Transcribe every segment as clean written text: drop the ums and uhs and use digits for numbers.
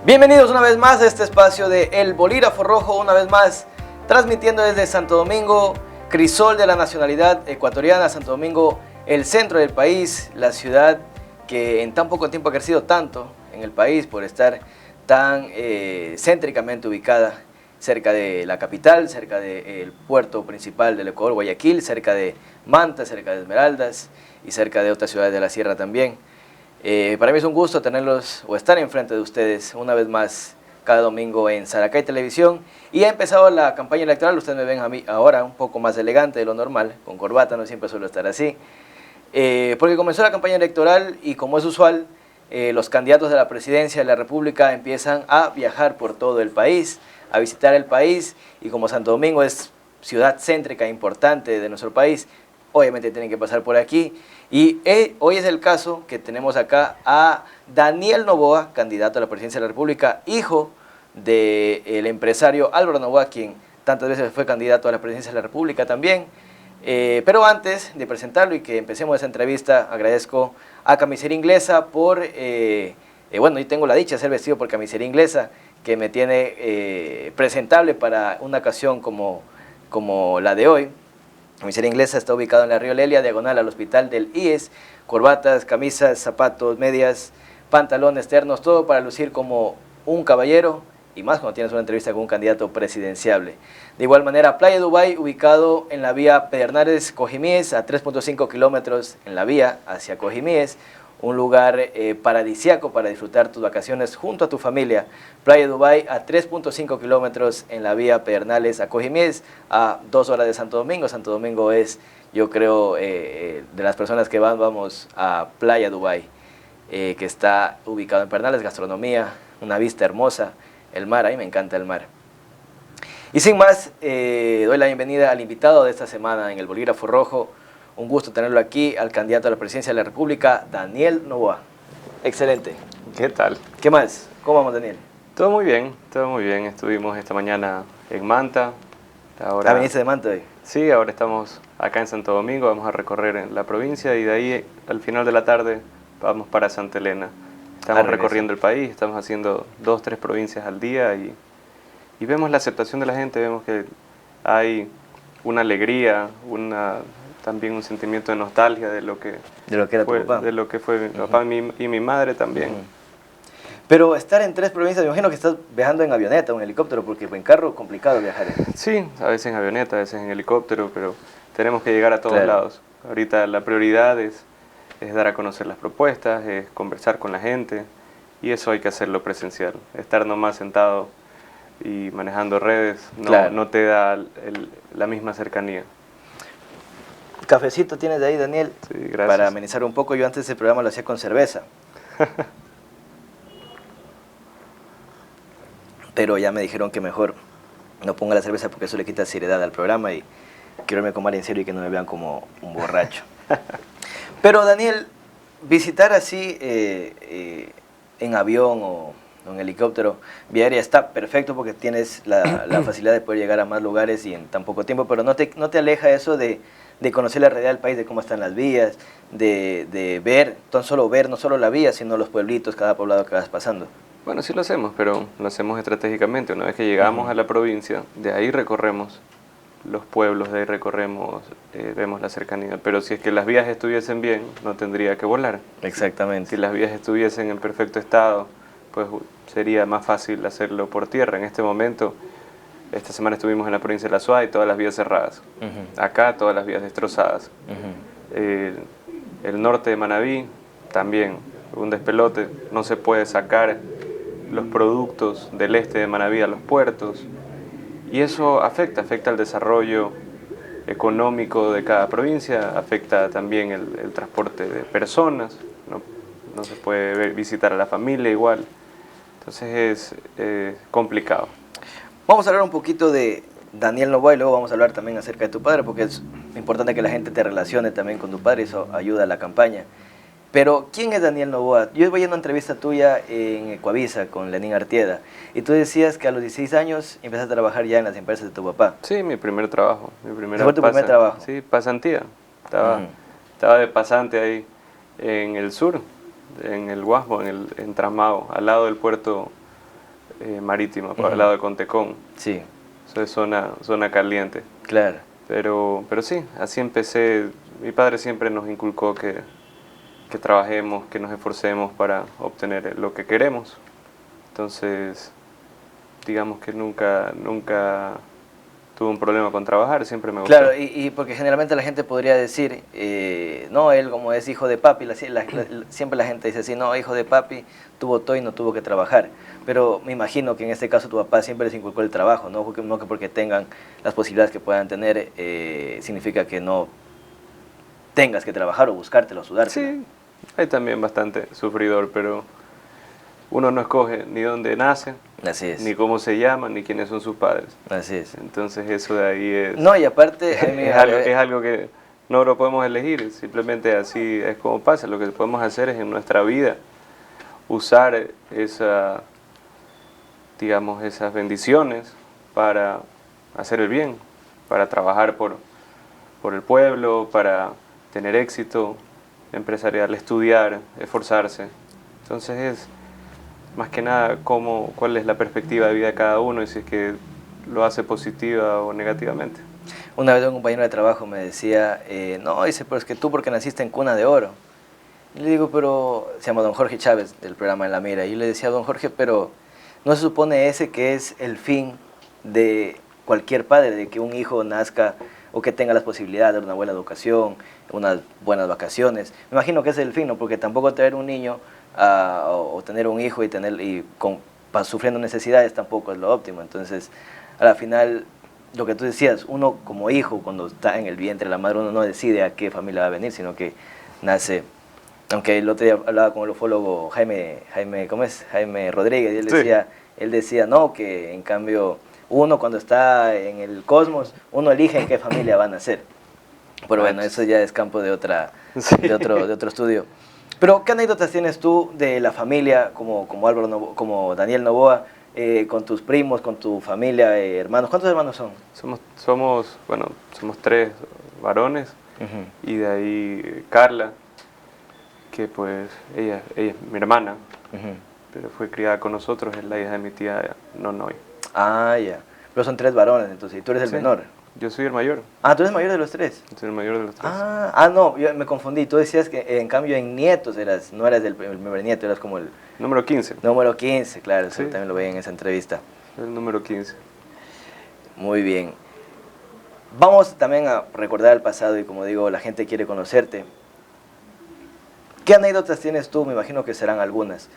Bienvenidos una vez más a este espacio de El Bolígrafo Rojo, una vez más transmitiendo desde Santo Domingo, crisol de la nacionalidad ecuatoriana, Santo Domingo, el centro del país, la ciudad que en tan poco tiempo ha crecido tanto en el país por estar tan céntricamente ubicada cerca de la capital, cerca del puerto principal del Ecuador, Guayaquil, cerca de Manta, cerca de Esmeraldas y cerca de otras ciudades de la sierra también. Para mí es un gusto tenerlos o estar enfrente de ustedes una vez más cada domingo en Saracay Televisión. Y ha empezado la campaña electoral. Ustedes me ven a mí ahora un poco más elegante de lo normal, con corbata, no siempre suelo estar así. Porque comenzó la campaña electoral y, como es usual, los candidatos de la presidencia de la República empiezan a viajar por todo el país, a visitar el país, y como Santo Domingo es ciudad céntrica importante de nuestro país, obviamente tienen que pasar por aquí. Y hoy es el caso que tenemos acá a Daniel Noboa, candidato a la presidencia de la República, hijo del empresario Álvaro Noboa, quien tantas veces fue candidato a la presidencia de la República también. Pero antes de presentarlo y que empecemos esa entrevista, agradezco a Camisería Inglesa por, bueno, yo tengo la dicha de ser vestido por Camisería Inglesa, que me tiene presentable para una ocasión como la de hoy. Camisería Inglesa está ubicado en la Río Lelia, diagonal al Hospital del IES. Corbatas, camisas, zapatos, medias, pantalones, ternos, todo para lucir como un caballero, y más cuando tienes una entrevista con un candidato presidenciable. De igual manera, Playa Dubái, ubicado en la vía Pedernales Cojimíes, a 3.5 kilómetros en la vía hacia Cojimíes, un lugar paradisíaco para disfrutar tus vacaciones junto a tu familia. Playa Dubái, a 3.5 kilómetros en la vía Pedernales a Cojimíes, a 2 horas de Santo Domingo. Santo Domingo es, yo creo, de las personas que vamos a Playa Dubái, que está ubicado en Pedernales, gastronomía, una vista hermosa, el mar, a mí me encanta el mar. Y sin más, doy la bienvenida al invitado de esta semana en El Bolígrafo Rojo. Un gusto tenerlo aquí, al candidato a la presidencia de la República, Daniel Noboa. Excelente. ¿Qué tal? ¿Qué más? ¿Cómo vamos, Daniel? Todo muy bien, todo muy bien. Estuvimos esta mañana en Manta. Ahora, ¿Viniste de Manta hoy? Sí, ahora estamos acá en Santo Domingo, vamos a recorrer en la provincia y de ahí al final de la tarde vamos para Santa Elena. Estamos recorriendo el país, estamos haciendo 2 o 3 provincias al día y vemos la aceptación de la gente, vemos que hay una alegría, también un sentimiento de nostalgia de lo que era fue, tu papá. de lo que fue mi papá y mi madre también. Pero estar en 3 provincias, me imagino que estás viajando en avioneta o en helicóptero, porque en carro es complicado viajar. Sí, a veces en avioneta, a veces en helicóptero, pero tenemos que llegar a todos lados. Ahorita la prioridad es dar a conocer las propuestas, es conversar con la gente, y eso hay que hacerlo presencial. Estar nomás sentado y manejando redes no te da la misma cercanía. ¿Cafecito tienes de ahí, Daniel? Sí, gracias. Para amenizar un poco, yo antes el programa lo hacía con cerveza. Pero ya me dijeron que mejor no ponga la cerveza porque eso le quita seriedad al programa y quiero irme con mar en serio y que no me vean como un borracho. Pero, Daniel, visitar así en avión o en helicóptero vía aérea está perfecto porque tienes la facilidad de poder llegar a más lugares y en tan poco tiempo, pero no te aleja eso de conocer la realidad del país, de cómo están las vías, de ver, no solo la vía, sino los pueblitos, cada poblado que vas pasando. Bueno, sí lo hacemos, pero lo hacemos estratégicamente. Una vez que llegamos a la provincia, de ahí recorremos los pueblos, de ahí recorremos, vemos la cercanía. Pero si es que las vías estuviesen bien, no tendría que volar. Exactamente. Si las vías estuviesen en perfecto estado, pues sería más fácil hacerlo por tierra. En este momento, esta semana estuvimos en la provincia de La Suay, todas las vías cerradas. Acá, todas las vías destrozadas. El norte de Manabí, también, un despelote, no se puede sacar los productos del este de Manabí a los puertos, y eso afecta al desarrollo económico de cada provincia, afecta también el transporte de personas, no se puede visitar a la familia igual, entonces es complicado. Vamos a hablar un poquito de Daniel Noboa y luego vamos a hablar también acerca de tu padre, porque es importante que la gente te relacione también con tu padre, eso ayuda a la campaña. Pero, ¿quién es Daniel Noboa? Yo voy a una entrevista tuya en Ecuavisa con Lenín Artieda y tú decías que a los 16 años empezaste a trabajar ya en las empresas de tu papá. Sí, mi primer trabajo. ¿Fue tu primer trabajo? Sí, pasantía. Estaba de pasante ahí en el sur, en el Guasmo, en Tramao, al lado del puerto marítima, por el lado de Contecón. Sí. Eso es zona caliente. Claro. Pero sí, así empecé. Mi padre siempre nos inculcó que trabajemos, que nos esforcemos para obtener lo que queremos. Entonces, digamos que nunca tuve un problema con trabajar, siempre me gustó. Claro, y porque generalmente la gente podría decir, no, él como es hijo de papi, siempre la gente dice así, no, hijo de papi, tuvo todo y no tuvo que trabajar. Pero me imagino que en este caso tu papá siempre les inculcó el trabajo, no que porque tengan las posibilidades que puedan tener, significa que no tengas que trabajar o buscártelo o sudártelo. Sí, hay también bastante sufridor, pero uno no escoge ni dónde nace, Así es. ni cómo se llama, ni quiénes son sus padres. Así es. Entonces eso de ahí es... No, y aparte... es algo que no lo podemos elegir, simplemente así es como pasa. Lo que podemos hacer es en nuestra vida usar digamos, esas bendiciones para hacer el bien, para trabajar por el pueblo, para tener éxito empresarial, estudiar, esforzarse. Entonces es más que nada cuál es la perspectiva de vida de cada uno y si es que lo hace positiva o negativamente. Una vez un compañero de trabajo me decía, no, dice, pero es que tú porque naciste en cuna de oro. Y le digo, pero, se llama don Jorge Chávez del programa En la Mira, y yo le decía a don Jorge, pero ¿no se supone ese que es el fin de cualquier padre, de que un hijo nazca o que tenga las posibilidades de una buena educación, unas buenas vacaciones? Me imagino que ese es el fin, ¿no? Porque tampoco tener un niño o tener un hijo sufriendo necesidades tampoco es lo óptimo. Entonces, a la final, lo que tú decías, uno como hijo, cuando está en el vientre de la madre, uno no decide a qué familia va a venir, sino que nace. Aunque el otro día hablaba con el ufólogo Jaime Rodríguez, y él decía, no, que en cambio uno cuando está en el cosmos, uno elige en qué familia va a nacer. Pero bueno, eso ya es campo de otro estudio. Pero, ¿qué anécdotas tienes tú de la familia, como Daniel Noboa, con tus primos, con tu familia, hermanos? ¿Cuántos hermanos son? Somos 3 varones, y de ahí Carla, que pues ella es mi hermana, pero fue criada con nosotros, es la hija de mi tía Nonoy. Ah, ya. Pero son 3 varones, entonces, y tú eres el menor. Yo soy el mayor. Ah, ¿tú eres el mayor de los 3? Soy el mayor de los 3. No, yo me confundí. Tú decías que en cambio en nietos no eras el primer nieto, eras como el... Número 15. Número 15, claro, Sí. eso también lo veía en esa entrevista. El número 15. Muy bien. Vamos también a recordar el pasado y como digo, la gente quiere conocerte. ¿Qué anécdotas tienes tú? Me imagino que serán algunas.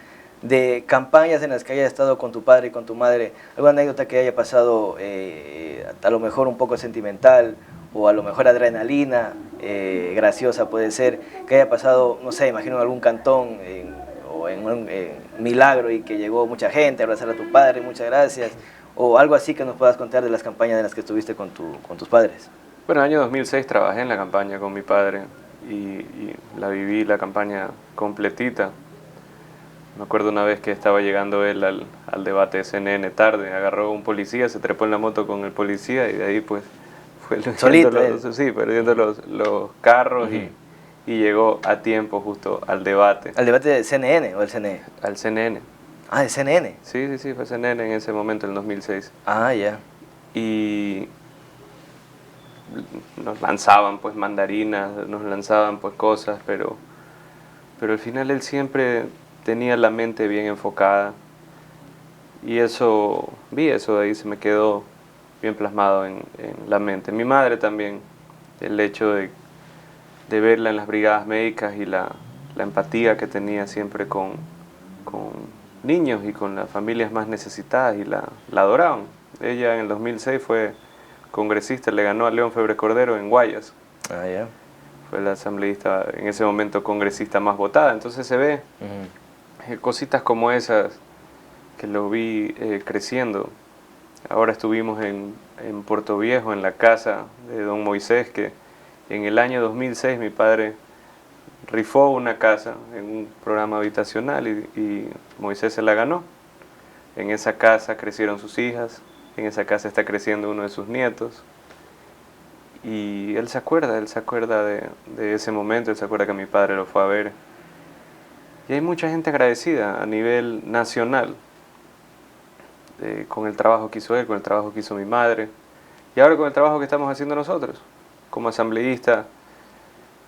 De campañas en las que hayas estado con tu padre y con tu madre, alguna anécdota que haya pasado a lo mejor un poco sentimental o a lo mejor adrenalina, graciosa puede ser, que haya pasado, no sé, imagino en algún cantón o en un milagro y que llegó mucha gente a abrazar a tu padre, muchas gracias, o algo así que nos puedas contar de las campañas en las que estuviste con tus padres. Bueno, en el año 2006 trabajé en la campaña con mi padre y la viví la campaña completita. Me acuerdo una vez que estaba llegando él al debate de CNN tarde, agarró a un policía, se trepó en la moto con el policía y de ahí pues fue perdiendo los carros y llegó a tiempo justo al debate. ¿Al debate del CNN o del CNE? Al CNN. Ah, ¿del CNN? Sí, fue CNN en ese momento, en el 2006. Ah, ya. Y nos lanzaban pues mandarinas, nos lanzaban pues cosas, pero al final él siempre tenía la mente bien enfocada y vi eso de ahí, se me quedó bien plasmado en la mente. Mi madre también, el hecho de verla en las brigadas médicas y la empatía que tenía siempre con niños y con las familias más necesitadas y la adoraban. Ella en el 2006 fue congresista, le ganó a León Febres Cordero en Guayas. Ah, ya. Fue la asambleísta, en ese momento congresista más votada. Entonces se ve cositas como esas que lo vi creciendo. Ahora estuvimos en Puerto Viejo, en la casa de don Moisés, que en el año 2006 mi padre rifó una casa en un programa habitacional y Moisés se la ganó. En esa casa crecieron sus hijas, en esa casa está creciendo uno de sus nietos. Y él se acuerda de ese momento, él se acuerda que mi padre lo fue a ver. Y hay mucha gente agradecida a nivel nacional con el trabajo que hizo él, con el trabajo que hizo mi madre, y ahora con el trabajo que estamos haciendo nosotros. Como asambleísta,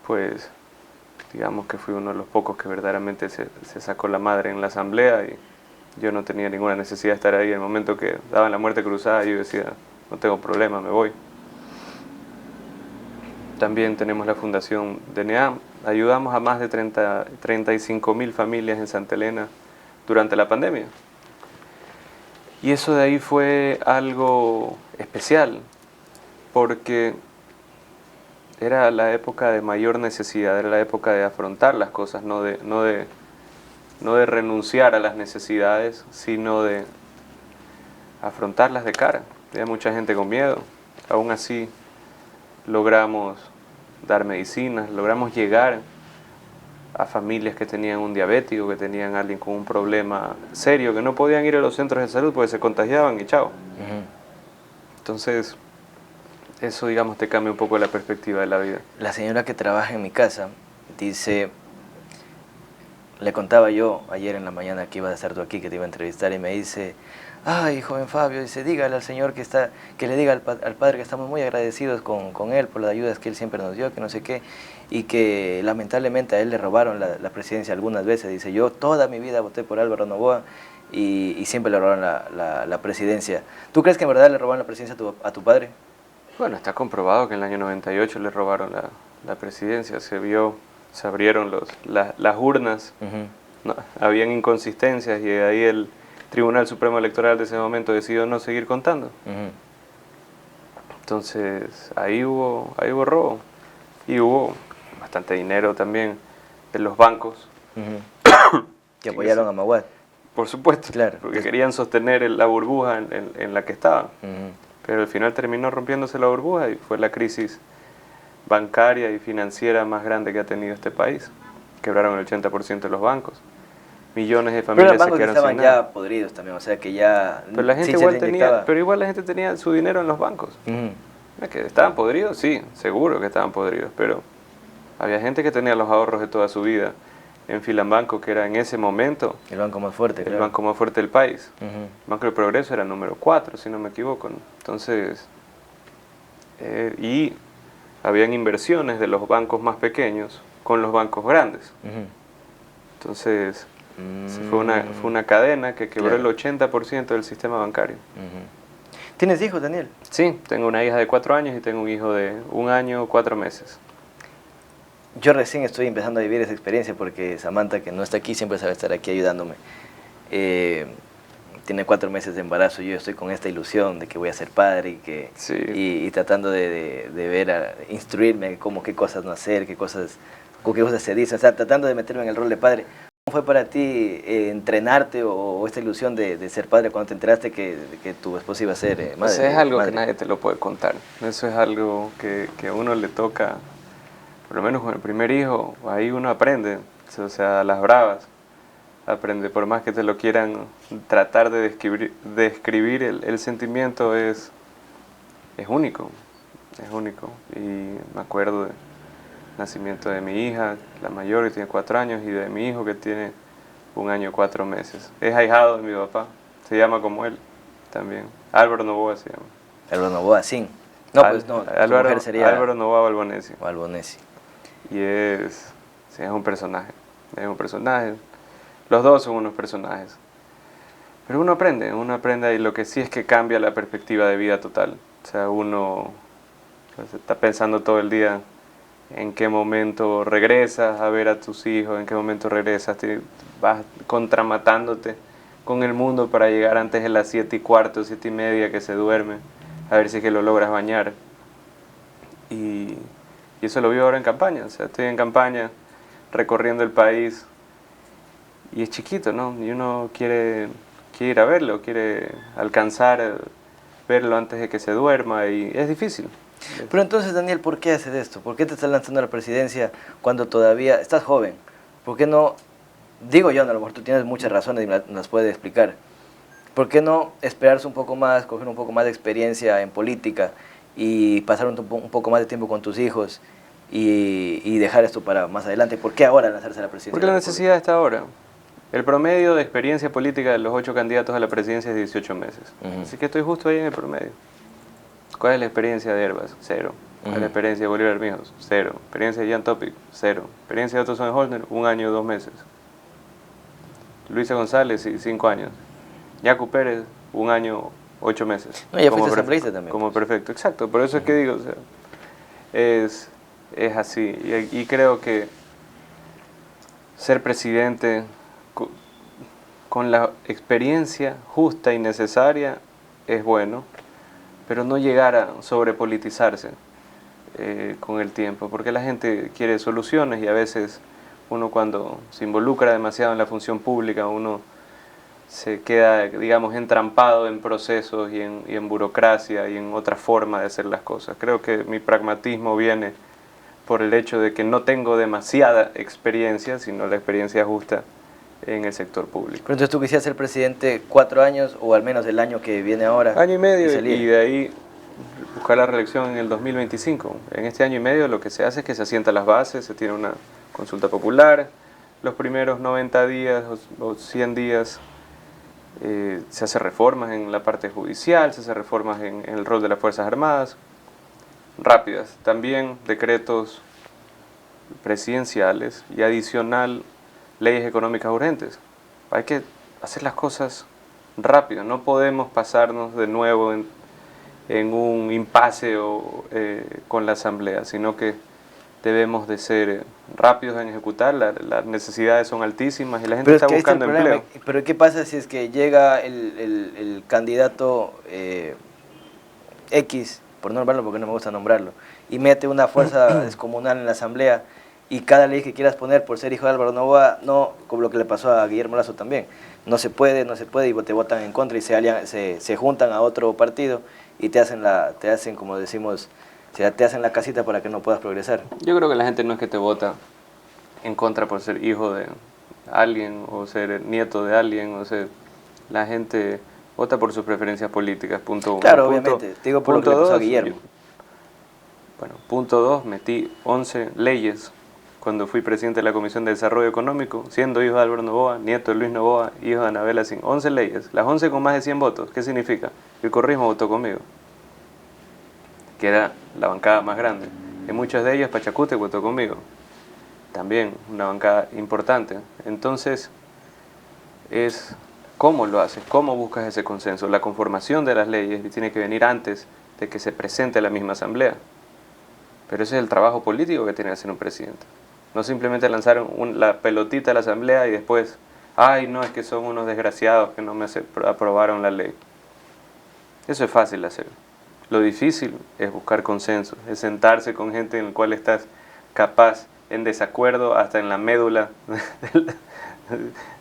pues digamos que fui uno de los pocos que verdaderamente se sacó la madre en la asamblea, y yo no tenía ninguna necesidad de estar ahí. En el momento que daban la muerte cruzada, yo decía, no tengo problema, me voy. También tenemos la Fundación DNA. Ayudamos a más de 35.000 familias en Santa Elena durante la pandemia. Y eso de ahí fue algo especial, porque era la época de mayor necesidad, era la época de afrontar las cosas, no de renunciar a las necesidades, sino de afrontarlas de cara. Había mucha gente con miedo. Aún así logramos dar medicinas, logramos llegar a familias que tenían un diabético, que tenían a alguien con un problema serio, que no podían ir a los centros de salud porque se contagiaban y chao. Entonces, eso, digamos, te cambia un poco la perspectiva de la vida. La señora que trabaja en mi casa dice, le contaba yo ayer en la mañana que ibas a estar tú aquí, que te iba a entrevistar, y me dice, ay, joven Fabio, dice, dígale al Señor que le diga al Padre que estamos muy agradecidos con Él por las ayudas que Él siempre nos dio, que no sé qué, y que lamentablemente a Él le robaron la presidencia algunas veces. Dice, yo toda mi vida voté por Álvaro Noboa y siempre le robaron la presidencia. ¿Tú crees que en verdad le robaron la presidencia a tu padre? Bueno, está comprobado que en el año 98 le robaron la presidencia. Se abrieron las urnas, no, habían inconsistencias, y de ahí el Tribunal Supremo Electoral de ese momento decidió no seguir contando. Entonces ahí hubo robo, y hubo bastante dinero también de los bancos. Que apoyaron a Maguad. Por supuesto, claro, porque querían sostener la burbuja en la que estaban. Pero al final terminó rompiéndose la burbuja y fue la crisis bancaria y financiera más grande que ha tenido este país. Quebraron el 80% de los bancos. Millones de familias se quedaron sin nada. Pero los bancos estaban ya podridos también, o sea que ya... Pero la gente igual la gente tenía su dinero en los bancos. ¿Es que estaban podridos? Sí, seguro que estaban podridos, pero había gente que tenía los ahorros de toda su vida en Filambanco, que era en ese momento el banco más fuerte, el banco más fuerte del país. El Banco del Progreso era el número 4, si no me equivoco. Entonces, y habían inversiones de los bancos más pequeños con los bancos grandes. Entonces, fue una cadena que quebró el 80% del sistema bancario. ¿Tienes hijos, Daniel? Sí, tengo una hija de 4 años y tengo un hijo de 1 año, 4 meses. Yo recién estoy empezando a vivir esa experiencia porque Samantha, que no está aquí, siempre sabe estar aquí ayudándome. Tiene 4 meses de embarazo, yo estoy con esta ilusión de que voy a ser padre y tratando de ver, instruirme qué cosas no hacer, qué cosas se dicen, o sea, tratando de meterme en el rol de padre. ¿Cómo fue para ti entrenarte o esta ilusión de ser padre cuando te enteraste que tu esposa iba a ser madre? Pues es algo que nadie te lo puede contar. Eso es algo que a uno le toca, por lo menos con el primer hijo, ahí uno aprende, o sea, a las bravas. Aprende, por más que te lo quieran tratar de describir el sentimiento es único, y me acuerdo del nacimiento de mi hija, la mayor, que tiene 4 años, y de mi hijo, que tiene 1 año, 4 meses. Es ahijado de mi papá, se llama como él también, Álvaro Noboa se llama. Álvaro Noboa, sí. No, pues no, Álvaro, sería Álvaro Noboa Balbonesi. Y es un personaje, Los dos son unos personajes. Pero uno aprende, y lo que sí es que cambia la perspectiva de vida total. O sea, uno pues, está pensando todo el día en qué momento regresas a ver a tus hijos, en qué momento regresas, vas contramatándote con el mundo para llegar antes de las 7:15, 7:30 que se duerme, a ver si es que lo logras bañar. Y eso lo vivo ahora en campaña, o sea, estoy en campaña recorriendo el país y es chiquito, ¿no? Y uno quiere ir a verlo, quiere alcanzar verlo antes de que se duerma y es difícil. Pero entonces, Daniel, ¿por qué haces esto? ¿Por qué te estás lanzando a la presidencia cuando todavía estás joven? ¿Por qué no, digo yo, a lo mejor tú tienes muchas razones y me las puedes explicar, ¿por qué no esperarse un poco más, coger un poco más de experiencia en política y pasar un poco más de tiempo con tus hijos y dejar esto para más adelante? ¿Por qué ahora lanzarse a la presidencia? Porque la necesidad está ahora. El promedio de experiencia política de los 8 candidatos a la presidencia es 18 meses. Así que estoy justo ahí en el promedio. ¿Cuál es la experiencia de Herbas? 0. ¿Cuál es la experiencia de Bolívar Armijos? 0. ¿Experiencia de Jan Topic? 0. ¿Experiencia de Otto Sonnenholder? 1 año, 2 meses. Luisa González, 5 años. Yacu Pérez, 1 año, 8 meses. No, ya fuiste asambleísta también. Como perfecto, exacto. Por eso es que digo, o sea, es así. Y creo que ser presidente con la experiencia justa y necesaria es bueno, pero no llegar a sobrepolitizarse con el tiempo, porque la gente quiere soluciones y a veces uno cuando se involucra demasiado en la función pública, uno se queda, digamos, entrampado en procesos y en burocracia y en otra forma de hacer las cosas. Creo que mi pragmatismo viene por el hecho de que no tengo demasiada experiencia, sino la experiencia justa en el sector público. Pero entonces tú quisieras ser presidente 4 años o al menos el año que viene ahora. Año y medio y de ahí buscar la reelección en el 2025. En este año y medio lo que se hace es que se asientan las bases, se tiene una consulta popular, los primeros 90 días o 100 días se hace reformas en la parte judicial, se hace reformas en el rol de las Fuerzas Armadas, rápidas. También decretos presidenciales y adicional leyes económicas urgentes. Hay que hacer las cosas rápido, no podemos pasarnos de nuevo en un impasse con la Asamblea, sino que debemos de ser rápidos en ejecutar, las necesidades son altísimas y la gente está buscando empleo. Pero ¿qué pasa si es que llega el candidato X, por no nombrarlo porque no me gusta nombrarlo, y mete una fuerza descomunal en la Asamblea y cada ley que quieras poner por ser hijo de Álvaro Noboa, no, como lo que le pasó a Guillermo Lasso también, no se puede y te votan en contra y se juntan a otro partido y te hacen como decimos, te hacen la casita para que no puedas progresar? Yo creo que la gente no es que te vota en contra por ser hijo de alguien o ser nieto de alguien, o sea, la gente vota por sus preferencias políticas, punto 1. Claro, obviamente, te digo por lo que le pasó a Guillermo. Bueno, punto 2, metí 11 leyes cuando fui presidente de la Comisión de Desarrollo Económico, siendo hijo de Álvaro Noboa, nieto de Luis Noboa, hijo de Anabela Sin. 11 leyes, las 11 con más de 100 votos. ¿Qué significa? El correísmo votó conmigo, que era la bancada más grande. En muchos de ellos Pachacútec votó conmigo, también una bancada importante. Entonces, es cómo lo haces, cómo buscas ese consenso. La conformación de las leyes tiene que venir antes de que se presente a la misma Asamblea. Pero ese es el trabajo político que tiene que hacer un presidente. No simplemente lanzar la pelotita a la Asamblea y después, ay, no, es que son unos desgraciados que no me aprobaron la ley. Eso es fácil de hacer. Lo difícil es buscar consenso, es sentarse con gente en la cual estás capaz, en desacuerdo, hasta en la médula,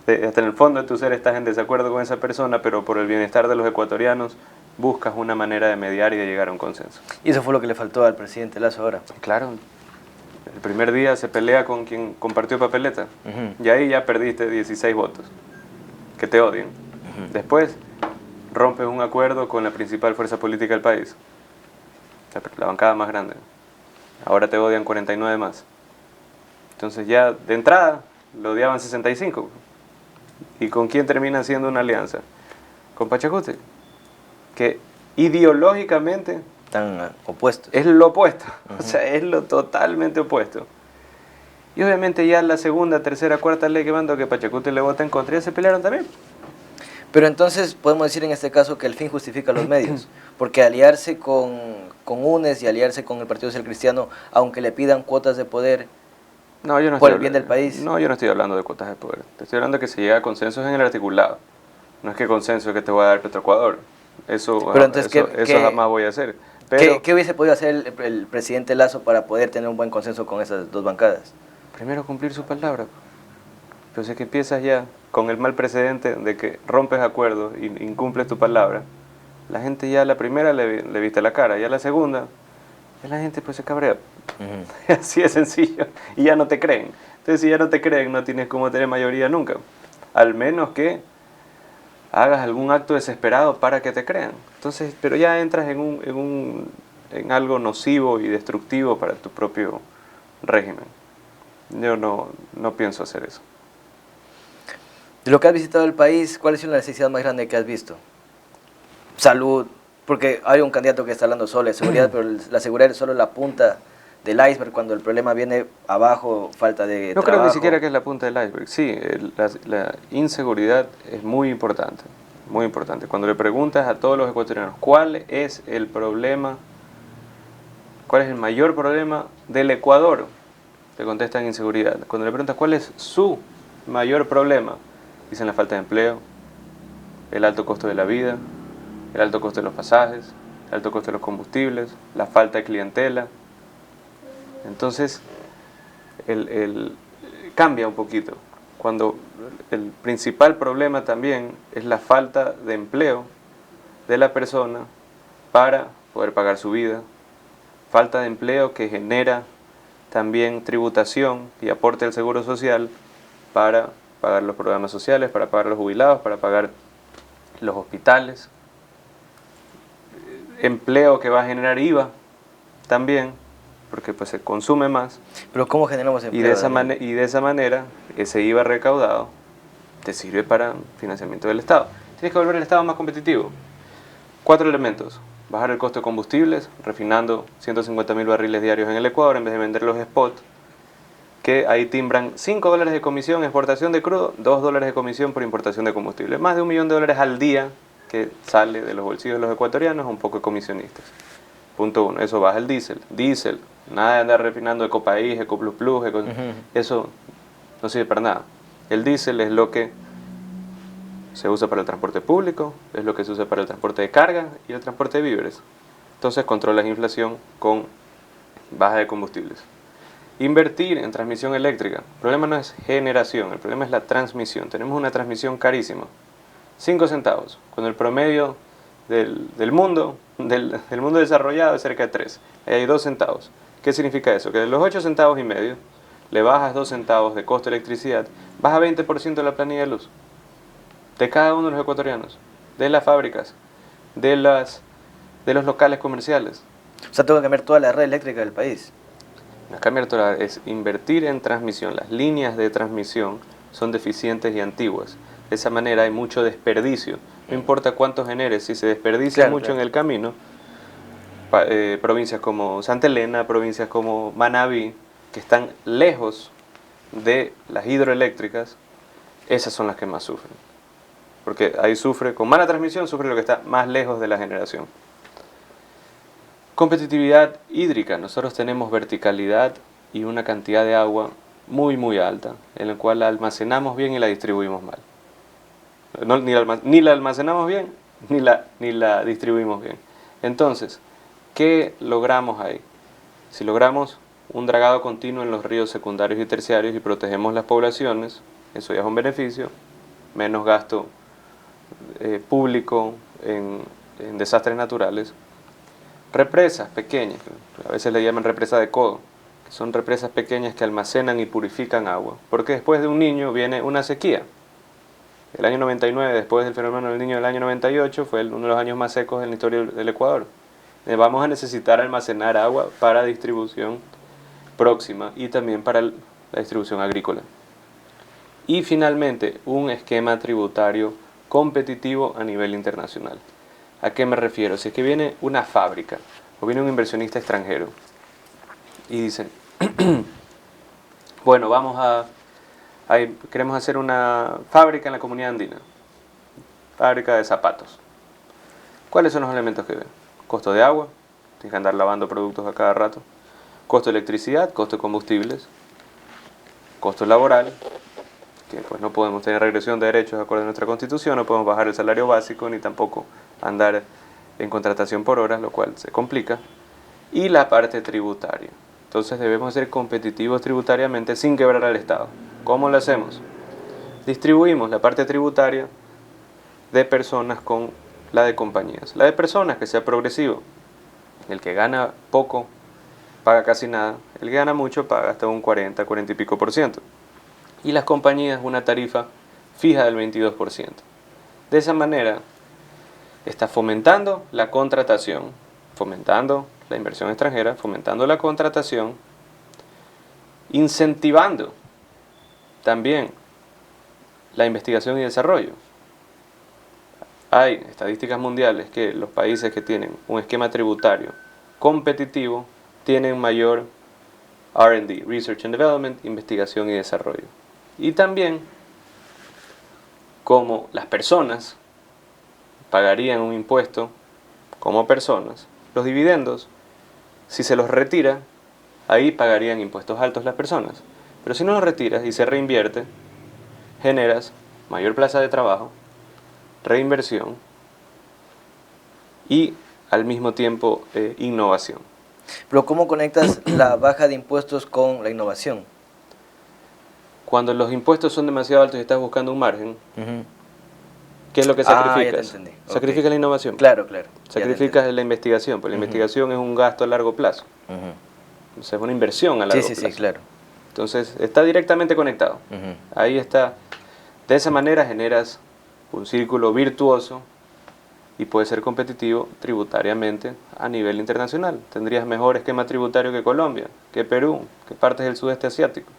hasta en el fondo de tu ser estás en desacuerdo con esa persona, pero por el bienestar de los ecuatorianos buscas una manera de mediar y de llegar a un consenso. Y eso fue lo que le faltó al presidente Lasso ahora. Claro. El primer día se pelea con quien compartió papeleta, y ahí ya perdiste 16 votos, que te odian. Después rompes un acuerdo con la principal fuerza política del país, la bancada más grande. Ahora te odian 49 más. Entonces ya de entrada lo odiaban 65. ¿Y con quién termina haciendo una alianza? Con Pachacútec, que ideológicamente Tan opuestos. es lo opuesto, o sea, es lo totalmente opuesto. Y obviamente ya la segunda, tercera, cuarta ley que mandó que Pachacútec le vota en contra, ya se pelearon también. Pero entonces podemos decir en este caso que el fin justifica los medios, porque aliarse con UNES y aliarse con el Partido Social Cristiano, aunque le pidan cuotas de poder por el bien del país. No, yo no estoy hablando de cuotas de poder, te estoy hablando de que se llega a consensos en el articulado. No es que consenso que te voy a dar Petroecuador, eso jamás voy a hacer. Pero, ¿Qué hubiese podido hacer el presidente Lasso para poder tener un buen consenso con esas dos bancadas? Primero cumplir su palabra. Pero si es que empiezas ya con el mal precedente de que rompes acuerdos y incumples tu palabra, la gente ya la primera le viste la cara, ya la segunda, ya la gente pues se cabrea. Así de sencillo. Y ya no te creen. Entonces si ya no te creen, no tienes cómo tener mayoría nunca. Al menos que hagas algún acto desesperado para que te crean. Entonces, pero ya entras en algo nocivo y destructivo para tu propio régimen. Yo no pienso hacer eso. De lo que has visitado el país, ¿cuál es la necesidad más grande que has visto? Salud, porque hay un candidato que está hablando solo de seguridad, pero la seguridad es solo la punta del iceberg cuando el problema viene abajo, falta de No creo trabajo. ni siquiera que es la punta del iceberg. Sí, la inseguridad es muy importante, muy importante. Cuando le preguntas a todos los ecuatorianos cuál es el problema, cuál es el mayor problema del Ecuador, te contestan inseguridad. Cuando le preguntas cuál es su mayor problema, dicen la falta de empleo, el alto costo de la vida, el alto costo de los pasajes, el alto costo de los combustibles, la falta de clientela. Entonces, cambia un poquito. Cuando el principal problema también es la falta de empleo de la persona para poder pagar su vida, falta de empleo que genera también tributación y aporte al seguro social para pagar los programas sociales, para pagar los jubilados, para pagar los hospitales, empleo que va a generar IVA también, porque pues se consume más. Pero ¿cómo generamos empleo? Y de esa manera, ese IVA recaudado te sirve para financiamiento del Estado. Tienes que volver el Estado más competitivo. 4 elementos. Bajar el costo de combustibles, refinando 150.000 barriles diarios en el Ecuador en vez de vender los spot, que ahí timbran $5 de comisión exportación de crudo, $2 de comisión por importación de combustible. Más de $1 millón al día que sale de los bolsillos de los ecuatorianos, un poco de comisionistas. Punto 1, eso baja el diésel, nada de andar refinando Ecopaís, Ecoplus Plus, eso no sirve para nada. El diésel es lo que se usa para el transporte público, es lo que se usa para el transporte de carga y el transporte de víveres. Entonces controlas inflación con baja de combustibles. Invertir en transmisión eléctrica. El problema no es generación, el problema es la transmisión. Tenemos una transmisión carísima. 5 centavos, cuando el promedio del mundo desarrollado es cerca de 3. Ahí hay 2 centavos. ¿Qué significa eso? Que de los 8 centavos y medio, le bajas 2 centavos de costo de electricidad, baja 20% de la planilla de luz. De cada uno de los ecuatorianos, de las fábricas, de los locales comerciales. O sea, tengo que cambiar toda la red eléctrica del país. No es cambiar toda, es invertir en transmisión. Las líneas de transmisión son deficientes y antiguas. De esa manera hay mucho desperdicio. No importa cuánto generes, si se desperdicia mucho en el camino, provincias como Santa Elena, provincias como Manabí, que están lejos de las hidroeléctricas, esas son las que más sufren. Porque ahí sufre, con mala transmisión, sufre lo que está más lejos de la generación. Competitividad hídrica. Nosotros tenemos verticalidad y una cantidad de agua muy muy alta, en la cual la almacenamos bien y la distribuimos mal. Ni la almacenamos bien, ni la distribuimos bien. Entonces, ¿qué logramos ahí? Si logramos un dragado continuo en los ríos secundarios y terciarios y protegemos las poblaciones, eso ya es un beneficio, menos gasto público en desastres naturales. Represas pequeñas, a veces le llaman represa de codo, que son represas pequeñas que almacenan y purifican agua, porque después de un niño viene una sequía. El año 99, después del fenómeno del niño del año 98, fue uno de los años más secos en la historia del Ecuador. Vamos a necesitar almacenar agua para distribución próxima y también para la distribución agrícola. Y finalmente, un esquema tributario competitivo a nivel internacional. ¿A qué me refiero? Si es que viene una fábrica o viene un inversionista extranjero y dicen, bueno, queremos hacer una fábrica en la comunidad andina, fábrica de zapatos. ¿Cuáles son los elementos que ven? Costo de agua, tienes que andar lavando productos a cada rato, costo de electricidad, costo de combustibles, costo laboral, que pues no podemos tener regresión de derechos de acuerdo a nuestra constitución, no podemos bajar el salario básico ni tampoco andar en contratación por horas, lo cual se complica, y la parte tributaria. Entonces debemos ser competitivos tributariamente sin quebrar al Estado. ¿Cómo lo hacemos? Distribuimos la parte tributaria de personas con la de compañías. La de personas, que sea progresivo. El que gana poco paga casi nada, el que gana mucho paga hasta un 40 y pico %. Y las compañías una tarifa fija del 22%. De esa manera está fomentando la contratación, fomentando la inversión extranjera, fomentando la contratación, incentivando también la investigación y desarrollo. Hay estadísticas mundiales que los países que tienen un esquema tributario competitivo tienen mayor R&D, Research and Development, investigación y desarrollo. Y también como las personas pagarían un impuesto como personas, los dividendos, si se los retira, ahí pagarían impuestos altos las personas. Pero si no los retiras y se reinvierte, generas mayor plaza de trabajo, reinversión y al mismo tiempo innovación. Pero ¿cómo conectas la baja de impuestos con la innovación? Cuando los impuestos son demasiado altos y estás buscando un margen, ¿qué es lo que sacrificas? Ya te entendí. Sacrificas la innovación. Claro. Sacrificas la investigación, porque la investigación es un gasto a largo plazo. O sea, es una inversión a largo plazo. Sí, claro. Entonces, está directamente conectado. Ahí está. De esa manera generas un círculo virtuoso y puedes ser competitivo tributariamente a nivel internacional. Tendrías mejor esquema tributario que Colombia, que Perú, que partes del sudeste asiático.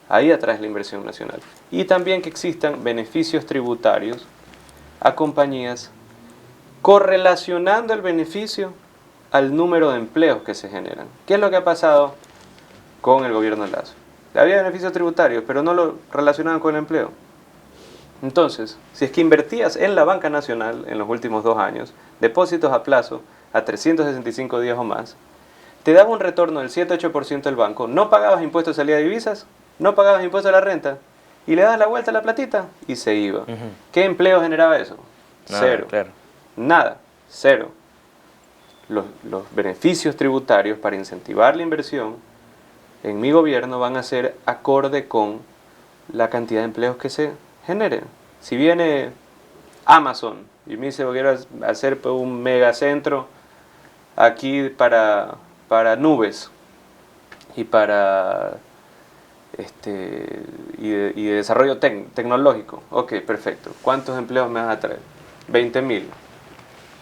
Ahí atraes la inversión nacional. Y también que existan beneficios tributarios a compañías correlacionando el beneficio al número de empleos que se generan. ¿Qué es lo que ha pasado con el gobierno de Lazo? Había beneficios tributarios, pero no lo relacionaban con el empleo. Entonces, si es que invertías en la banca nacional en los últimos 2 años, depósitos a plazo a 365 días o más, te daba un retorno del 7-8% del banco, no pagabas impuestos de salida de divisas, no pagabas impuestos a la renta, y le das la vuelta a la platita y se iba. ¿Qué empleo generaba eso? Cero. Claro. Nada. Cero. Los beneficios tributarios para incentivar la inversión en mi gobierno van a ser acorde con la cantidad de empleos que se generen. Si viene Amazon y me dice que quiero hacer un megacentro aquí para nubes y para y de desarrollo tecnológico, ok, perfecto. ¿Cuántos empleos me vas a traer? 20.000.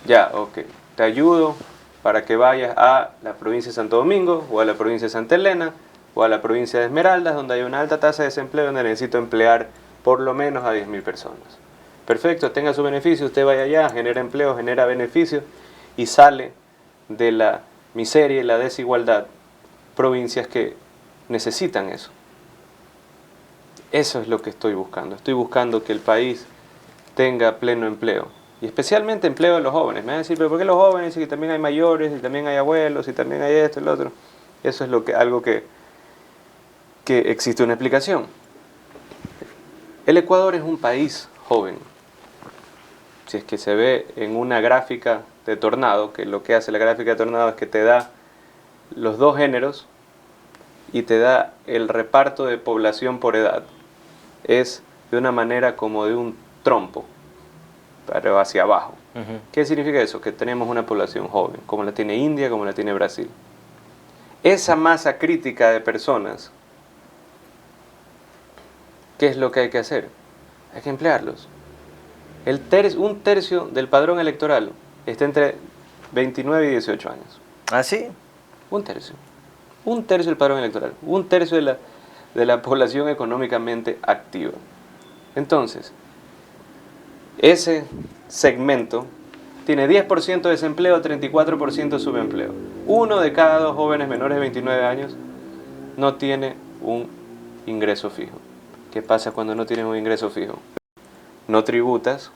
Ya, ok. Te ayudo para que vayas a la provincia de Santo Domingo o a la provincia de Santa Elena o a la provincia de Esmeraldas, donde hay una alta tasa de desempleo, donde necesito emplear por lo menos a 10.000 personas. Perfecto, tenga su beneficio, usted vaya allá, genera empleo, genera beneficios y sale de la miseria y la desigualdad provincias que necesitan eso. Eso es lo que estoy buscando. Estoy buscando que el país tenga pleno empleo. Y especialmente empleo de los jóvenes. Me van a decir, pero ¿por qué los jóvenes? Y también hay mayores, y también hay abuelos, y también hay esto y lo otro. Eso es algo que existe una explicación. El Ecuador es un país joven. Si es que se ve en una gráfica de Tornado, que lo que hace la gráfica de Tornado es que te da los 2 géneros y te da el reparto de población por edad. Es de una manera como de un trompo, pero hacia abajo. ¿Qué significa eso? Que tenemos una población joven, como la tiene India, como la tiene Brasil. Esa masa crítica de personas, ¿qué es lo que hay que hacer? Hay que emplearlos. Un tercio del padrón electoral está entre 29 y 18 años. ¿Ah, sí? Un tercio. Un tercio del padrón electoral. Un tercio de la población económicamente activa. Entonces, ese segmento tiene 10% de desempleo, 34% subempleo. 1 de cada 2 jóvenes menores de 29 años no tiene un ingreso fijo. ¿Qué pasa cuando no tienes un ingreso fijo? No tributas,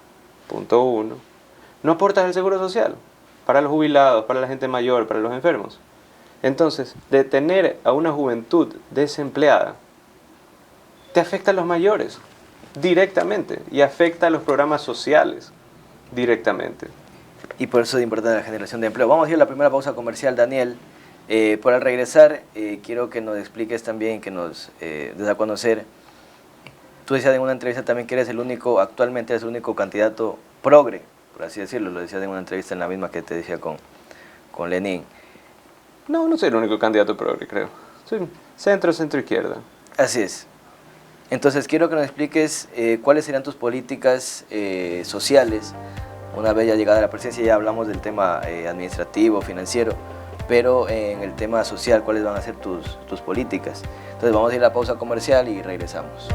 punto 1. No aportas el seguro social para los jubilados, para la gente mayor, para los enfermos. Entonces, de tener a una juventud desempleada, te afecta a los mayores directamente y afecta a los programas sociales directamente. Y por eso es importante la generación de empleo. Vamos a ir a la primera pausa comercial, Daniel. Al regresar, quiero que nos expliques también, que nos des a conocer. Tú decías en una entrevista también que actualmente eres el único candidato progre, por así decirlo. Lo decías en una entrevista en la misma que te decía con Lenin. No soy el único candidato progre, creo. Soy centro-izquierda. Así es. Entonces quiero que nos expliques cuáles serían tus políticas sociales una vez ya llegada a la presidencia. Ya hablamos del tema administrativo, financiero, pero en el tema social, ¿cuáles van a ser tus políticas? Entonces vamos a ir a la pausa comercial y regresamos.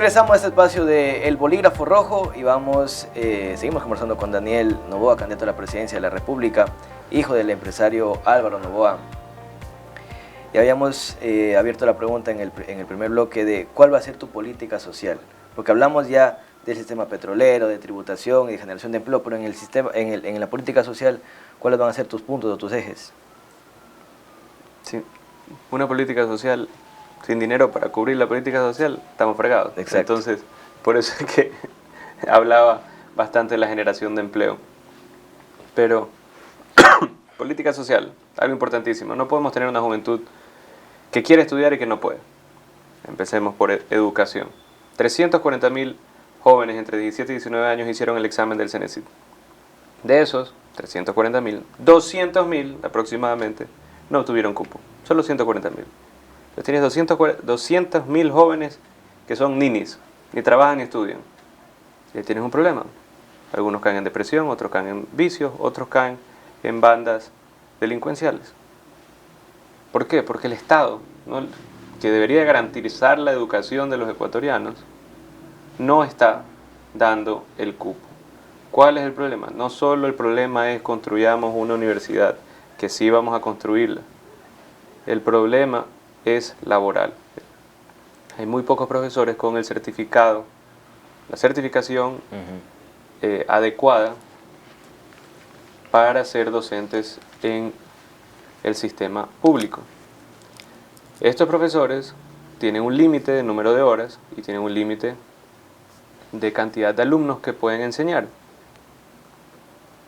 Regresamos a este espacio de El Bolígrafo Rojo y seguimos conversando con Daniel Noboa, candidato a la presidencia de la República, hijo del empresario Álvaro Noboa. Y habíamos abierto la pregunta en el primer bloque de cuál va a ser tu política social, porque hablamos ya del sistema petrolero, de tributación y de generación de empleo, pero en la política social, ¿cuáles van a ser tus puntos o tus ejes? Sí, una política social sin dinero para cubrir la política social, estamos fregados. Exacto. Entonces, por eso es que hablaba bastante de la generación de empleo. Pero, política social, algo importantísimo. No podemos tener una juventud que quiere estudiar y que no puede. Empecemos por educación. 340.000 jóvenes entre 17 y 19 años hicieron el examen del Cenecit. De esos 340.000, 200.000 aproximadamente no tuvieron cupo. Solo 140.000. Entonces tienes 200.000 jóvenes que son ninis, ni trabajan ni estudian. Y ahí tienes un problema. Algunos caen en depresión, otros caen en vicios, otros caen en bandas delincuenciales. ¿Por qué? Porque el Estado, ¿no?, que debería garantizar la educación de los ecuatorianos, no está dando el cupo. ¿Cuál es el problema? No solo el problema es construyamos una universidad, que sí vamos a construirla. El problema es laboral. Hay muy pocos profesores con el certificado, la certificación adecuada para ser docentes en el sistema público. Estos profesores tienen un límite de número de horas y tienen un límite de cantidad de alumnos que pueden enseñar.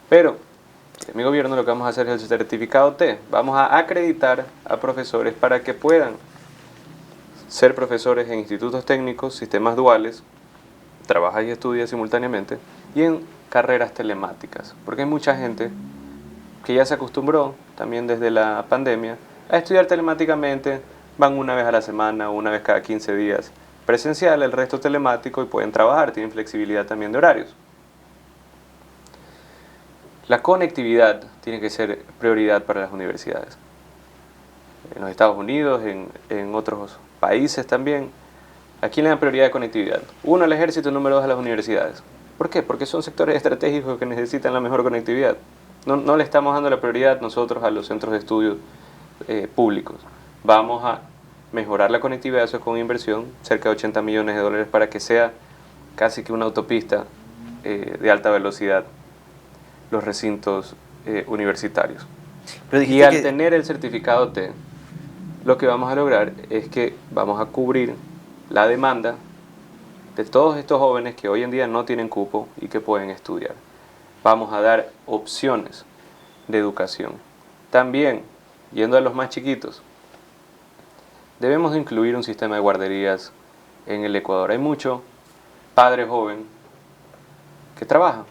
Pero en mi gobierno lo que vamos a hacer es el certificado T. Vamos a acreditar a profesores para que puedan ser profesores en institutos técnicos, sistemas duales, trabaja y estudia simultáneamente, y en carreras telemáticas. Porque hay mucha gente que ya se acostumbró, también desde la pandemia, a estudiar telemáticamente. Van una vez a la semana o una vez cada 15 días presencial, el resto telemático, y pueden trabajar, tienen flexibilidad también de horarios. La conectividad tiene que ser prioridad para las universidades. En los Estados Unidos, en otros países también, aquí le dan prioridad de conectividad. 1 al ejército, número 2 a las universidades. ¿Por qué? Porque son sectores estratégicos que necesitan la mejor conectividad. No le estamos dando la prioridad nosotros a los centros de estudio públicos. Vamos a mejorar la conectividad, eso es con inversión, cerca de $80 millones para que sea casi que una autopista de alta velocidad los recintos universitarios. Y al tener el certificado T, lo que vamos a lograr es que vamos a cubrir la demanda de todos estos jóvenes que hoy en día no tienen cupo y que pueden estudiar. Vamos a dar opciones de educación. También, yendo a los más chiquitos, debemos de incluir un sistema de guarderías en el Ecuador. Hay mucho padre joven que trabaja,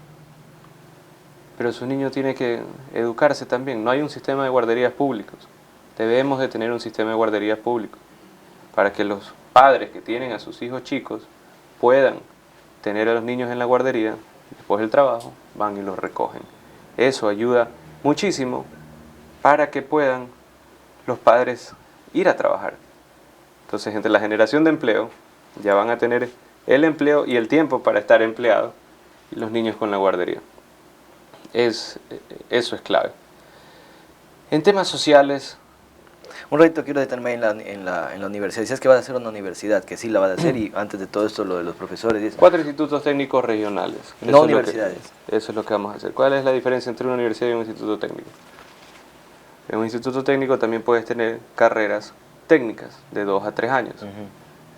pero su niño tiene que educarse también. No hay un sistema de guarderías públicos. Debemos de tener un sistema de guarderías públicos para que los padres que tienen a sus hijos chicos puedan tener a los niños en la guardería, después del trabajo van y los recogen. Eso ayuda muchísimo para que puedan los padres ir a trabajar. Entonces, entre la generación de empleo, ya van a tener el empleo y el tiempo para estar empleados, y los niños con la guardería. Eso es clave. En temas sociales... Un ratito quiero detenerme en la universidad. Dices que vas a hacer una universidad, que sí la vas a hacer, y antes de todo esto lo de los profesores. 4 institutos técnicos regionales. No universidades. Eso es lo que vamos a hacer. ¿Cuál es la diferencia entre una universidad y un instituto técnico? En un instituto técnico también puedes tener carreras técnicas de 2 a 3 años.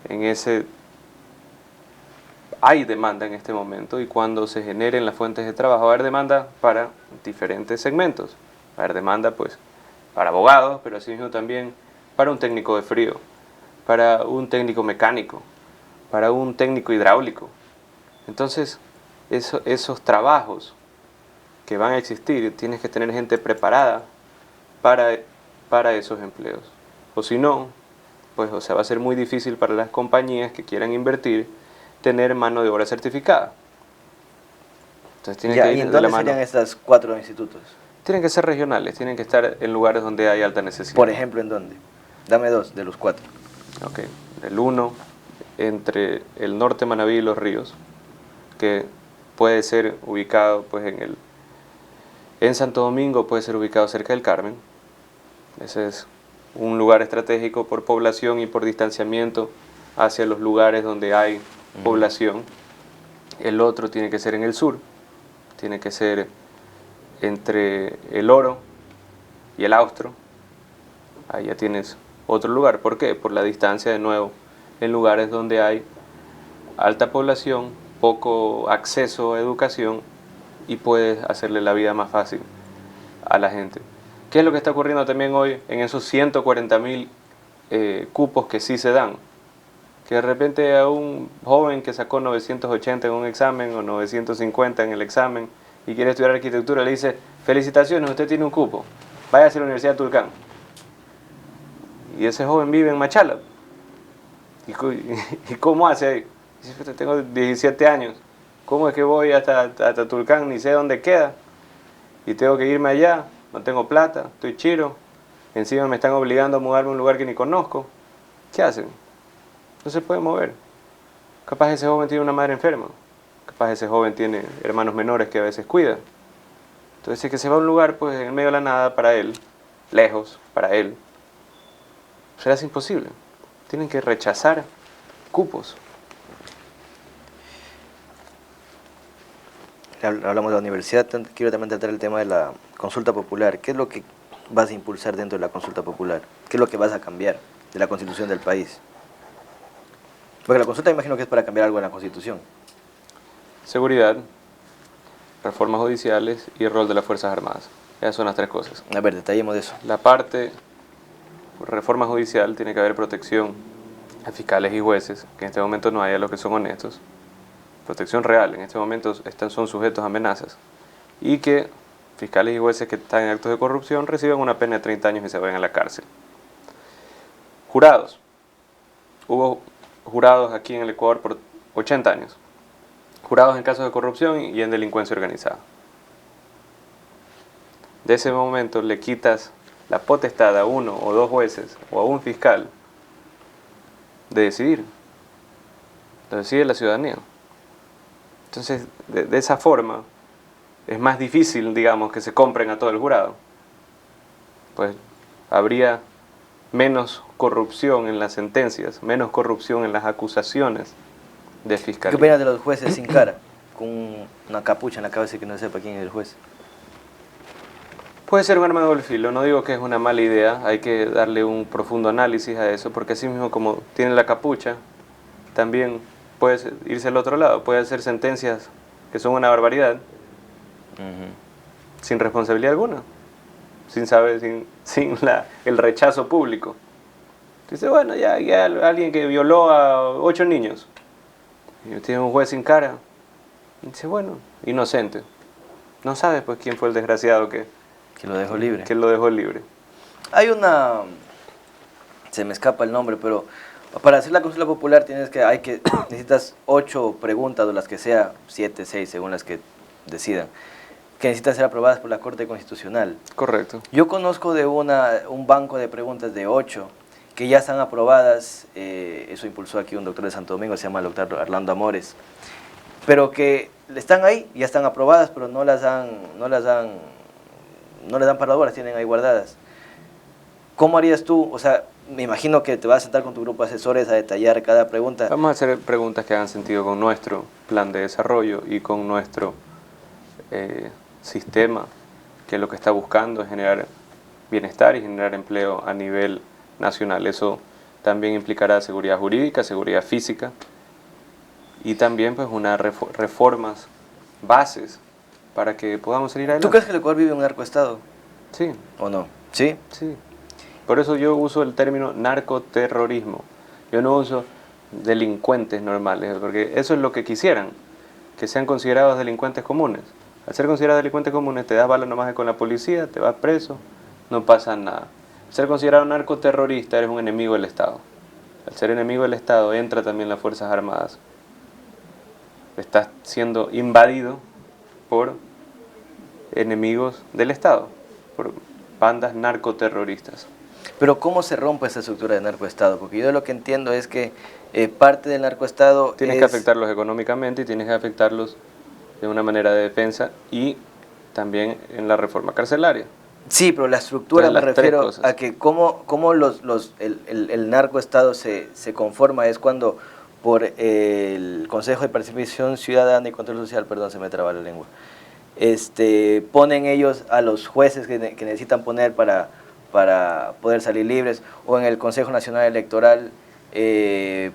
En ese hay demanda en este momento, y cuando se generen las fuentes de trabajo va a haber demanda para diferentes segmentos. Va a haber demanda pues para abogados, pero asimismo también para un técnico de frío, para un técnico mecánico, para un técnico hidráulico. Entonces, esos trabajos que van a existir, tienes que tener gente preparada para esos empleos. O si no, pues va a ser muy difícil para las compañías que quieran invertir tener mano de obra certificada. Entonces tienen que ir ¿Y en dónde serían estos 4 institutos? Tienen que ser regionales, tienen que estar en lugares donde hay alta necesidad. Por ejemplo, ¿en dónde? Dame 2 de los 4. Ok, el 1 entre el norte de Manabí y Los Ríos, que puede ser ubicado pues, en Santo Domingo, puede ser ubicado cerca del Carmen. Ese es un lugar estratégico por población y por distanciamiento hacia los lugares donde hay población. El otro tiene que ser en el sur, tiene que ser entre el Oro y el Austro. Ahí ya tienes otro lugar. ¿Por qué? Por la distancia, de nuevo, en lugares donde hay alta población, poco acceso a educación y puedes hacerle la vida más fácil a la gente. ¿Qué es lo que está ocurriendo también hoy en esos 140.000 cupos que sí se dan? Que de repente a un joven que sacó 980 en un examen o 950 en el examen y quiere estudiar arquitectura, le dice: felicitaciones, usted tiene un cupo, vaya a la Universidad de Tulcán. Y ese joven vive en Machala. ¿Y cómo hace ahí? Dice: tengo 17 años, ¿cómo es que voy hasta Tulcán? Ni sé dónde queda. Y tengo que irme allá, no tengo plata, estoy chiro, encima me están obligando a mudarme a un lugar que ni conozco. ¿Qué hacen? No se puede mover. Capaz ese joven tiene una madre enferma. Capaz ese joven tiene hermanos menores que a veces cuida. Entonces, es que se va a un lugar pues en medio de la nada para él, lejos para él, será imposible. Tienen que rechazar cupos. Hablamos de la universidad, quiero también tratar el tema de la consulta popular. ¿Qué es lo que vas a impulsar dentro de la consulta popular? ¿Qué es lo que vas a cambiar de la constitución del país? Porque la consulta me imagino que es para cambiar algo en la Constitución. Seguridad, reformas judiciales y el rol de las Fuerzas Armadas. Esas son las tres cosas. A ver, detallemos de eso. La parte reforma judicial, tiene que haber protección a fiscales y jueces, que en este momento no hay, a los que son honestos. Protección real, en este momento son sujetos a amenazas. Y que fiscales y jueces que están en actos de corrupción reciban una pena de 30 años y se vayan a la cárcel. Jurados. Hubo jurados aquí en el Ecuador por 80 años. Jurados en casos de corrupción y en delincuencia organizada. De ese momento le quitas la potestad a uno o dos jueces o a un fiscal de decidir. Lo decide la ciudadanía. Entonces, de esa forma, es más difícil, digamos, que se compren a todo el jurado. Pues habría menos corrupción en las sentencias, menos corrupción en las acusaciones de fiscalía. ¿Qué opinas de los jueces sin cara? Con una capucha en la cabeza y que no sepa quién es el juez. Puede ser un arma de doble filo, no digo que es una mala idea, hay que darle un profundo análisis a eso, porque así mismo como tiene la capucha, también puede irse al otro lado, puede hacer sentencias que son una barbaridad, sin responsabilidad alguna, sin el rechazo público. Dice, bueno, ya alguien que violó a 8 niños, y tiene un juez sin cara, y dice, bueno, inocente. No sabe pues quién fue el desgraciado que lo dejó libre. Que lo dejó libre. Hay una... Se me escapa el nombre, pero para hacer la consulta popular necesitas 8 preguntas, o las que sea, 7, 6, según las que decidan, que necesitan ser aprobadas por la Corte Constitucional. Correcto. Yo conozco de un banco de preguntas de 8 que ya están aprobadas, eso impulsó aquí un doctor de Santo Domingo, se llama el doctor Orlando Amores, pero que están ahí, ya están aprobadas, pero no les dan para ahora, las tienen ahí guardadas. ¿Cómo harías tú? O sea, me imagino que te vas a sentar con tu grupo de asesores a detallar cada pregunta. Vamos a hacer preguntas que hagan sentido con nuestro plan de desarrollo y con nuestro sistema, que lo que está buscando es generar bienestar y generar empleo a nivel nacional. Eso también implicará seguridad jurídica, seguridad física y también pues unas reformas, bases para que podamos salir adelante. ¿Tú crees que el Ecuador vive en un narcoestado? Sí. ¿O no? ¿Sí? Sí. Por eso yo uso el término narcoterrorismo. Yo no uso delincuentes normales, porque eso es lo que quisieran, que sean considerados delincuentes comunes. Al ser considerados delincuentes comunes, te das bala nomás con la policía, te vas preso, no pasa nada. Al ser considerado narcoterrorista, eres un enemigo del Estado. Al ser enemigo del Estado, entra también las Fuerzas Armadas. Estás siendo invadido por enemigos del Estado, por bandas narcoterroristas. Pero ¿cómo se rompe esa estructura de narcoestado? Porque yo lo que entiendo es que parte del narcoestado tienes que afectarlos económicamente y tienes que afectarlos de una manera de defensa y también en la reforma carcelaria. Sí, pero la estructura me refiero a que cómo el narcoestado se conforma es cuando por el Consejo de Participación Ciudadana y Control Social, perdón, se me traba la lengua, ponen ellos a los jueces que necesitan poner para poder salir libres, o en el Consejo Nacional Electoral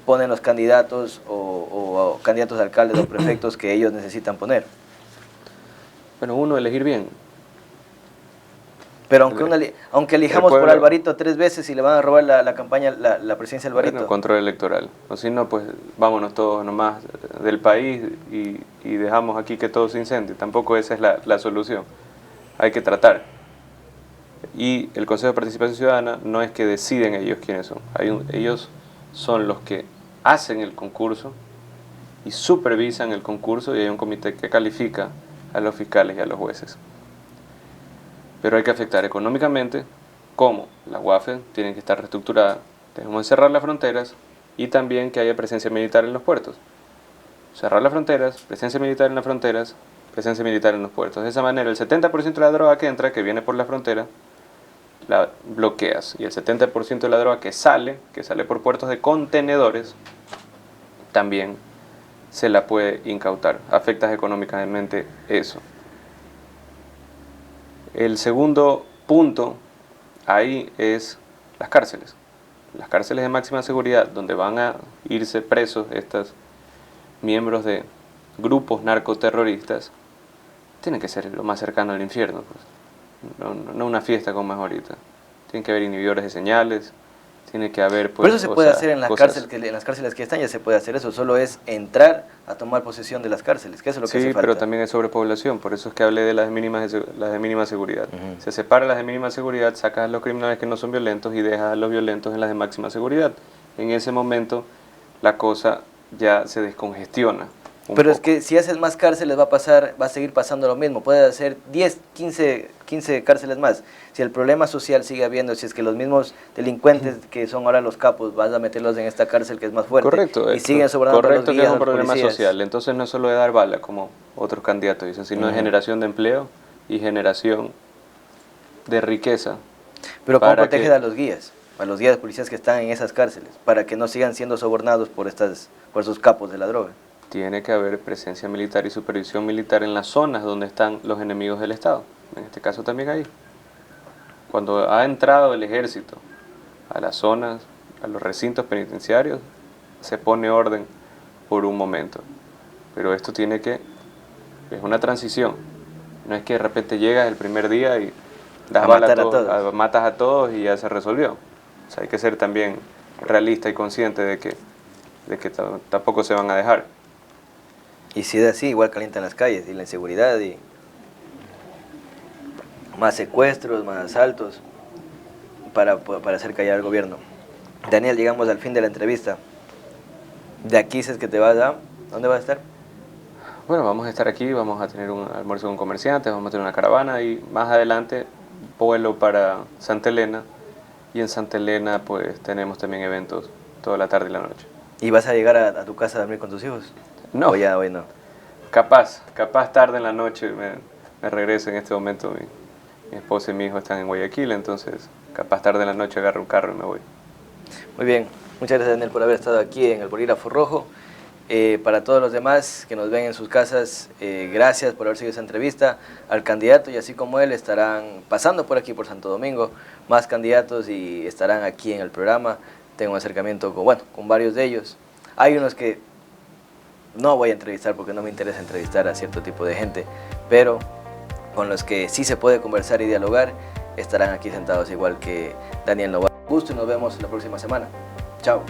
ponen los candidatos o candidatos a alcaldes o prefectos que ellos necesitan poner. Bueno, uno, elegir bien. Pero aunque elijamos por Alvarito 3 veces y le van a robar la campaña, la presidencia de Alvarito. Bueno, control electoral. O si no, pues vámonos todos nomás del país y dejamos aquí que todo se incendie. Tampoco esa es la solución. Hay que tratar. Y el Consejo de Participación Ciudadana no es que deciden ellos quiénes son. Ellos son los que hacen el concurso y supervisan el concurso, y hay un comité que califica a los fiscales y a los jueces. Pero hay que afectar económicamente, como la UAFE tiene que estar reestructurada, tenemos que cerrar las fronteras y también que haya presencia militar en los puertos. Cerrar las fronteras, presencia militar en las fronteras, presencia militar en los puertos. De esa manera el 70% de la droga que entra, que viene por la frontera, la bloqueas, y el 70% de la droga que sale por puertos de contenedores, también se la puede incautar. Afectas económicamente eso. El segundo punto ahí es las cárceles. Las cárceles de máxima seguridad, donde van a irse presos estos miembros de grupos narcoterroristas, tienen que ser lo más cercano al infierno, pues. No una fiesta como es ahorita. Tiene que haber inhibidores de señales, tiene que haber... Pues, pero eso se puede hacer en las cárceles que están, ya se puede hacer eso, solo es entrar a tomar posesión de las cárceles, que eso es lo que hace falta. Sí, pero también hay sobrepoblación, por eso es que hablé de las de mínima seguridad. Se separa las de mínima seguridad, sacas a los criminales que no son violentos y dejas a los violentos en las de máxima seguridad. En ese momento la cosa ya se descongestiona. Pero es que si haces más cárceles va a seguir pasando lo mismo. Puedes hacer 10, 15 cárceles más. Si el problema social sigue habiendo, si es que los mismos delincuentes que son ahora los capos, vas a meterlos en esta cárcel que es más fuerte. Correcto. Y siguen sobrando los guías, que es un problema policías. social. Entonces no es solo de dar bala, como otros candidatos dicen, sino de generación de empleo y generación de riqueza. Pero ¿cómo proteges a los guías de policías que están en esas cárceles, para que no sigan siendo sobornados por esos capos de la droga? Tiene que haber presencia militar y supervisión militar en las zonas donde están los enemigos del Estado. En este caso también ahí. Cuando ha entrado el ejército a las zonas, a los recintos penitenciarios, se pone orden por un momento. Pero esto es una transición. No es que de repente llegas el primer día y matas a todos y ya se resolvió. O sea, hay que ser también realista y consciente de que tampoco se van a dejar. Y si es así, igual calientan las calles y la inseguridad y más secuestros, más asaltos para hacer callar al gobierno. Daniel, llegamos al fin de la entrevista. De aquí es que te vas a... ¿Dónde vas a estar? Bueno, vamos a estar aquí, vamos a tener un almuerzo con comerciantes, vamos a tener una caravana y más adelante vuelo para Santa Elena, y en Santa Elena pues tenemos también eventos toda la tarde y la noche. ¿Y vas a llegar a tu casa a dormir con tus hijos? No. ¿O ya hoy no? Capaz tarde en la noche me regreso. En este momento mi esposa y mi hijo están en Guayaquil, entonces capaz tarde en la noche agarro un carro y me voy. Muy bien, muchas gracias Daniel por haber estado aquí en el Bolígrafo Rojo. Para todos los demás que nos ven en sus casas, gracias por haber seguido esa entrevista. Al candidato, y así como él, estarán pasando por aquí por Santo Domingo más candidatos y estarán aquí en el programa. Tengo un acercamiento con varios de ellos. Hay unos que no voy a entrevistar porque no me interesa entrevistar a cierto tipo de gente, pero con los que sí se puede conversar y dialogar, estarán aquí sentados igual que Daniel Novoa. Gusto y nos vemos la próxima semana. Chao.